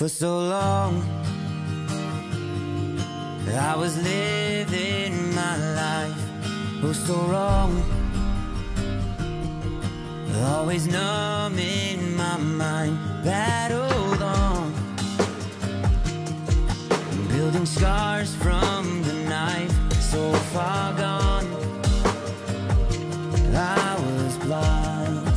For so long I was living my life, oh so wrong, always numb in my mind, battled on, building scars from the knife, so far gone, I was blind.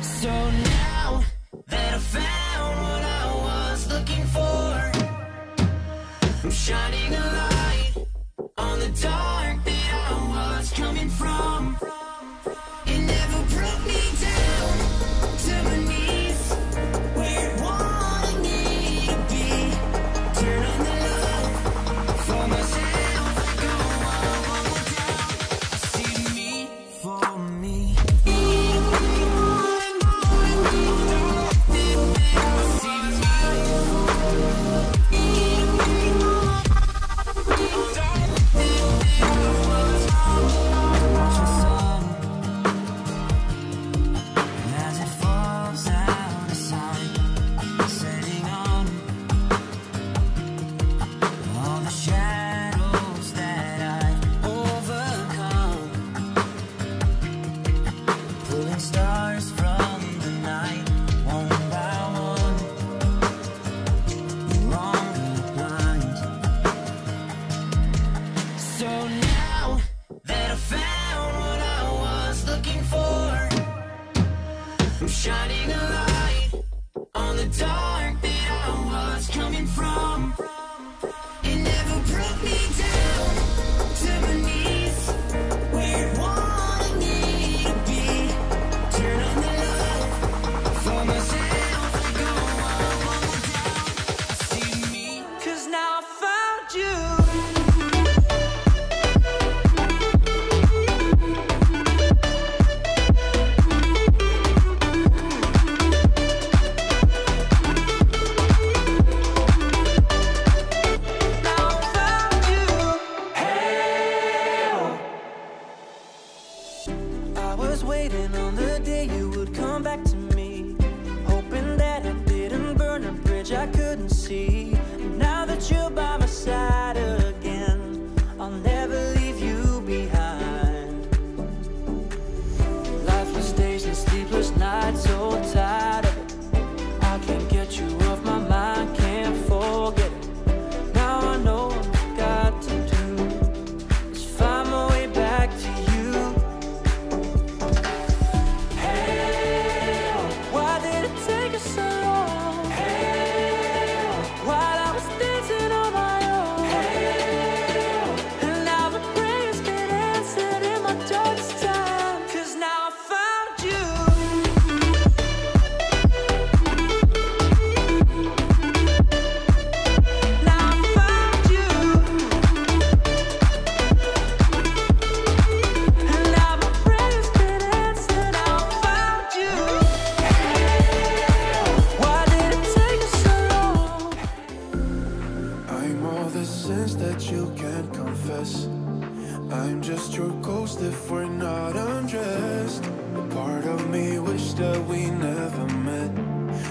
So now that I found what I was looking for, I'm shining a light on the dark that I was coming from. It never brought me down to my knees, where it wanted me to be. Turn on the love for myself, go on down. I see me for me. Stars from the night, one by one, no longer blind. So now that I found what I was looking for, I'm shining a light on the dark that I was coming from. It never brought me down to my knees, where it wanted me to be. Turn on the love for myself, go on down. I see me, 'cause now I found you. Now I found you. Hey, I was waiting on the day you would come back to me, hoping that I didn't burn a bridge I couldn't see. Now that you're by my side again, I'll never leave you behind. Lifeless days and sleepless nights, so tired of it. I can't get you off my mind, can't forget it. Now I know what I've got to do is find my way back to you. Why did it take us so long? While I was dancing on my own. And now my prayers get answered in my darkest time, 'cause now I found you. Now I found you. And now my prayers get answered. Now I found you. Why did it take us so long? I'm all the sins that you can't confess. I'm just your ghost if we're not undressed. A part of me wish that we never met,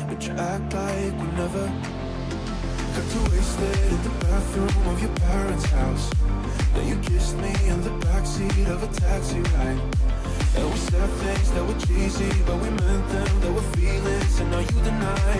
but you act like we never. Got too wasted in the bathroom of your parents' house. Then you kissed me in the backseat of a taxi ride. And we said things that were cheesy, but we meant them, there were feelings, and now you deny